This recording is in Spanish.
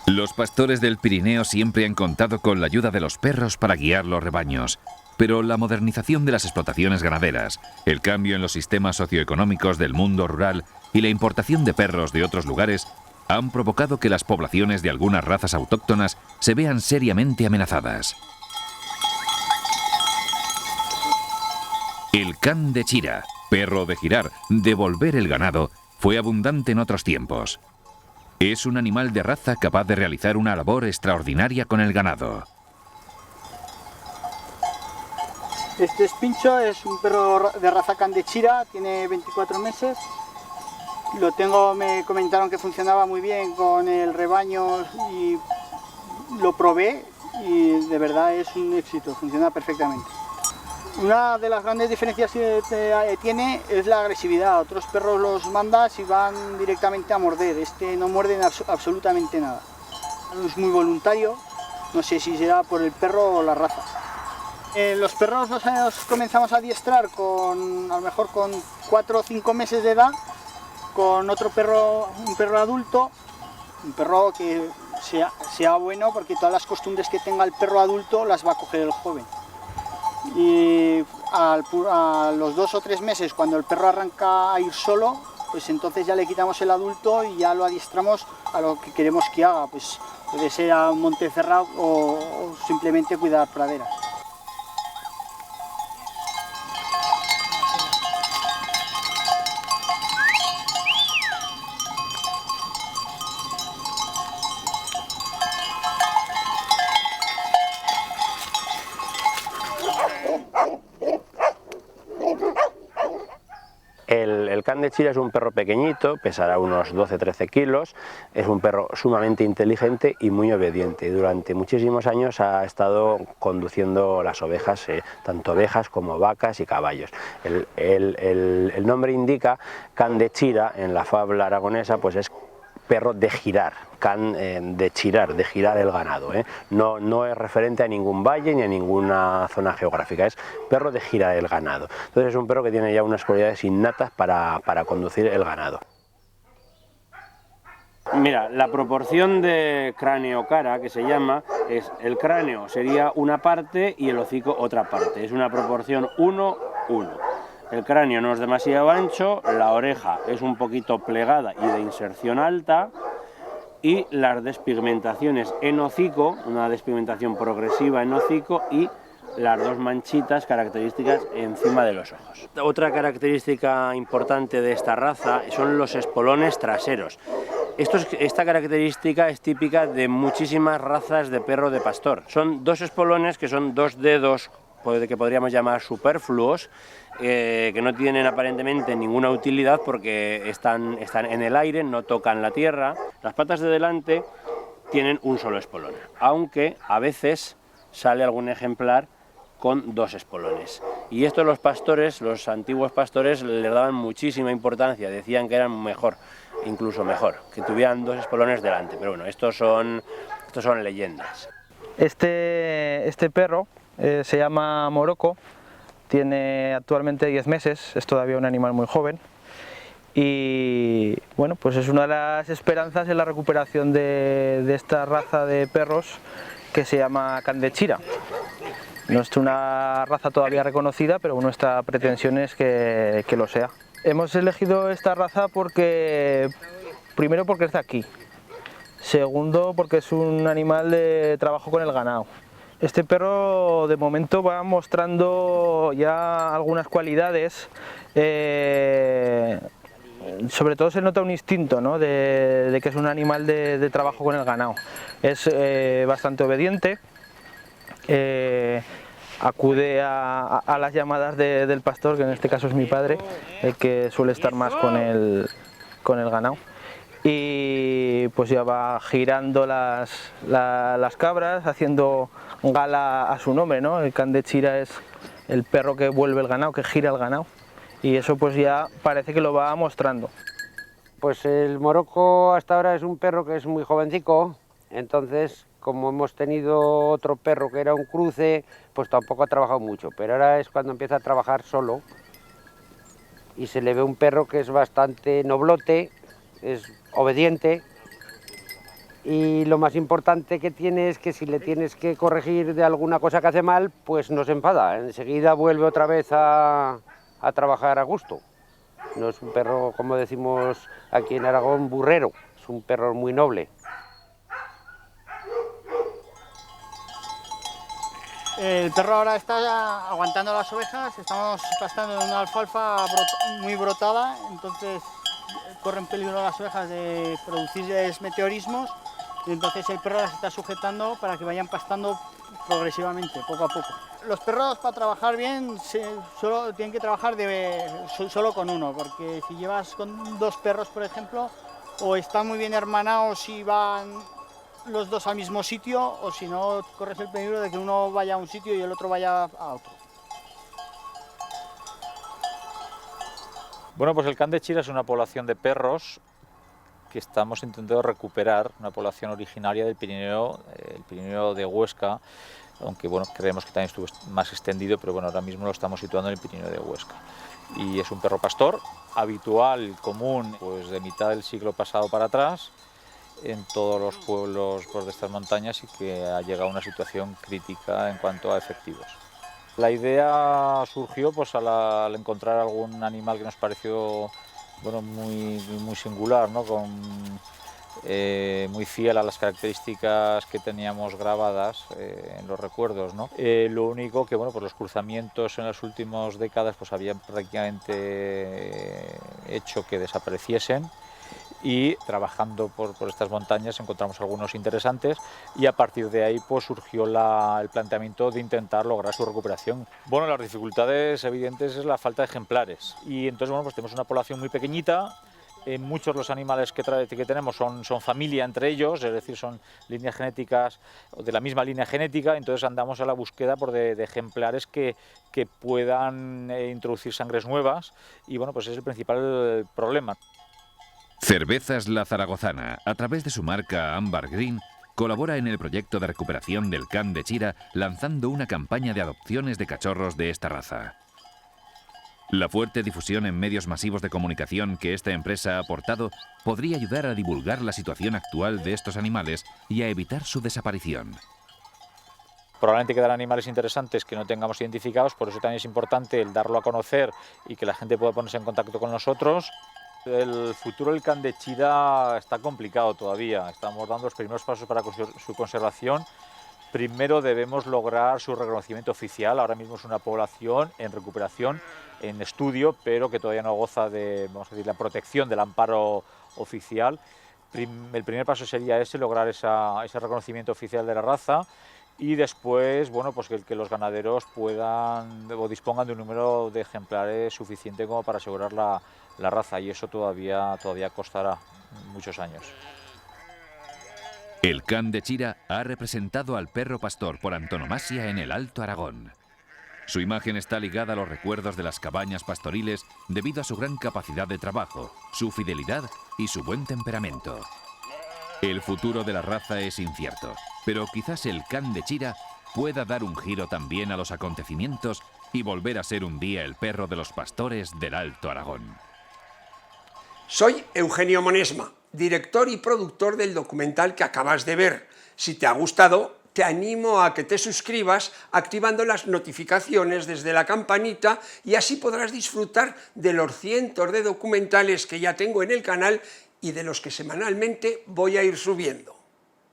Los pastores del Pirineo siempre han contado con la ayuda de los perros para guiar los rebaños. Pero la modernización de las explotaciones ganaderas, el cambio en los sistemas socioeconómicos del mundo rural y la importación de perros de otros lugares han provocado que las poblaciones de algunas razas autóctonas se vean seriamente amenazadas. El can de Chira, perro de girar, de volver el ganado, fue abundante en otros tiempos. Es un animal de raza capaz de realizar una labor extraordinaria con el ganado. Este es Pincho, es un perro de raza can de Chira, tiene 24 meses. Me comentaron que funcionaba muy bien con el rebaño y lo probé y de verdad es un éxito, funciona perfectamente. Una de las grandes diferencias que tiene es la agresividad. Otros perros los mandas y van directamente a morder. Este no muerde absolutamente nada. Es muy voluntario, no sé si será por el perro o la raza. Los perros los comenzamos a adiestrar a lo mejor con 4 o 5 meses de edad, con otro perro, un perro adulto, un perro que sea bueno porque todas las costumbres que tenga el perro adulto las va a coger el joven. Y a los 2 o 3 meses, cuando el perro arranca a ir solo, pues entonces ya le quitamos el adulto y ya lo adiestramos a lo que queremos que haga, pues puede ser a un monte cerrado o simplemente cuidar praderas. El can de Chira es un perro pequeñito, pesará unos 12-13 kilos, es un perro sumamente inteligente y muy obediente. Durante muchísimos años ha estado conduciendo las ovejas, tanto ovejas como vacas y caballos. El nombre indica can de Chira, en la fabla aragonesa, pues es perro de girar, can de chirar, de girar el ganado. No es referente a ningún valle ni a ninguna zona geográfica, es perro de girar el ganado. Entonces es un perro que tiene ya unas cualidades innatas para conducir el ganado. Mira, la proporción de cráneo-cara, que se llama, es el cráneo sería una parte y el hocico otra parte. Es una proporción 1-1. El cráneo no es demasiado ancho, la oreja es un poquito plegada y de inserción alta, y las despigmentaciones en hocico, una despigmentación progresiva en hocico y las 2 manchitas características encima de los ojos. Otra característica importante de esta raza son los espolones traseros. Esta característica es típica de muchísimas razas de perro de pastor. Son 2 espolones que son 2 dedos que podríamos llamar superfluos, que no tienen aparentemente ninguna utilidad porque están en el aire, no tocan la tierra. Las patas de delante tienen un solo espolón, aunque a veces sale algún ejemplar con 2 espolones. Y esto los pastores, los antiguos pastores, les daban muchísima importancia, decían que eran mejor, incluso mejor, que tuvieran 2 espolones delante. Pero bueno, estos son leyendas. Este perro se llama Morocco, tiene actualmente 10 meses, es todavía un animal muy joven y bueno, pues es una de las esperanzas en la recuperación de esta raza de perros que se llama can de Chira. No es una raza todavía reconocida, pero nuestra pretensión es que lo sea. Hemos elegido esta raza primero porque es de aquí, segundo porque es un animal de trabajo con el ganado. Este perro de momento va mostrando ya algunas cualidades, sobre todo se nota un instinto, ¿no? de que es un animal de trabajo con el ganado. Es bastante obediente, acude a las llamadas del pastor, que en este caso es mi padre, el que suele estar más con el ganado. Y pues ya va girando las cabras, haciendo gala a su nombre, ¿no? El can de Chira es el perro que vuelve el ganado, que gira el ganado, y eso pues ya parece que lo va mostrando. Pues el Morocco hasta ahora es un perro que es muy jovencico, entonces como hemos tenido otro perro que era un cruce, pues tampoco ha trabajado mucho, pero ahora es cuando empieza a trabajar solo y se le ve un perro que es bastante noblote, es obediente Y lo más importante que tiene es que si le tienes que corregir de alguna cosa que hace mal, pues no se enfada. Enseguida vuelve otra vez a trabajar a gusto. No es un perro, como decimos aquí en Aragón, burrero. Es un perro muy noble. El perro ahora está aguantando las ovejas, estamos pastando en una alfalfa muy brotada, entonces corren peligro las ovejas de producir meteorismos, y entonces el perro las está sujetando para que vayan pastando progresivamente, poco a poco. Los perros, para trabajar bien solo tienen que trabajar solo con uno, porque si llevas con 2 perros, por ejemplo, o están muy bien hermanados y van los 2 al mismo sitio, o si no corres el peligro de que uno vaya a un sitio y el otro vaya a otro. Bueno, pues el Can de Chira es una población de perros que estamos intentando recuperar, una población originaria del Pirineo, el Pirineo de Huesca, aunque bueno, creemos que también estuvo más extendido, pero bueno, ahora mismo lo estamos situando en el Pirineo de Huesca. Y es un perro pastor, habitual, común, pues de mitad del siglo pasado para atrás, en todos los pueblos pues, de estas montañas, y que ha llegado a una situación crítica en cuanto a efectivos. La idea surgió pues, al encontrar algún animal que nos pareció bueno, muy singular, ¿no? Muy fiel a las características que teníamos grabadas en los recuerdos, ¿no? Lo único que bueno, pues los cruzamientos en las últimas décadas pues, habían prácticamente hecho que desapareciesen, y trabajando por estas montañas encontramos algunos interesantes, y a partir de ahí pues surgió el planteamiento de intentar lograr su recuperación. Bueno, las dificultades evidentes es la falta de ejemplares, y entonces bueno, pues tenemos una población muy pequeñita. Muchos de los animales que tenemos son familia entre ellos, es decir, son líneas genéticas de la misma línea genética, entonces andamos a la búsqueda de ejemplares que puedan introducir sangres nuevas, y bueno, pues es el principal problema. Cervezas La Zaragozana, a través de su marca Ámbar Green, colabora en el proyecto de recuperación del Can de Chira, lanzando una campaña de adopciones de cachorros de esta raza. La fuerte difusión en medios masivos de comunicación que esta empresa ha aportado podría ayudar a divulgar la situación actual de estos animales y a evitar su desaparición. Probablemente quedarán animales interesantes que no tengamos identificados, por eso también es importante el darlo a conocer y que la gente pueda ponerse en contacto con nosotros. El futuro del Can de Chira está complicado todavía, estamos dando los primeros pasos para su conservación. Primero debemos lograr su reconocimiento oficial. Ahora mismo es una población en recuperación, en estudio, pero que todavía no goza de, vamos a decir, la protección del amparo oficial. El primer paso sería lograr ese reconocimiento oficial de la raza, y después, bueno, pues que los ganaderos puedan o dispongan de un número de ejemplares suficiente como para asegurar la raza, y eso todavía costará muchos años. El Can de Chira ha representado al perro pastor por antonomasia en el Alto Aragón. Su imagen está ligada a los recuerdos de las cabañas pastoriles debido a su gran capacidad de trabajo, su fidelidad y su buen temperamento. El futuro de la raza es incierto, pero quizás el Can de Chira pueda dar un giro también a los acontecimientos y volver a ser un día el perro de los pastores del Alto Aragón. Soy Eugenio Monesma, director y productor del documental que acabas de ver. Si te ha gustado, te animo a que te suscribas activando las notificaciones desde la campanita, y así podrás disfrutar de los cientos de documentales que ya tengo en el canal y de los que semanalmente voy a ir subiendo.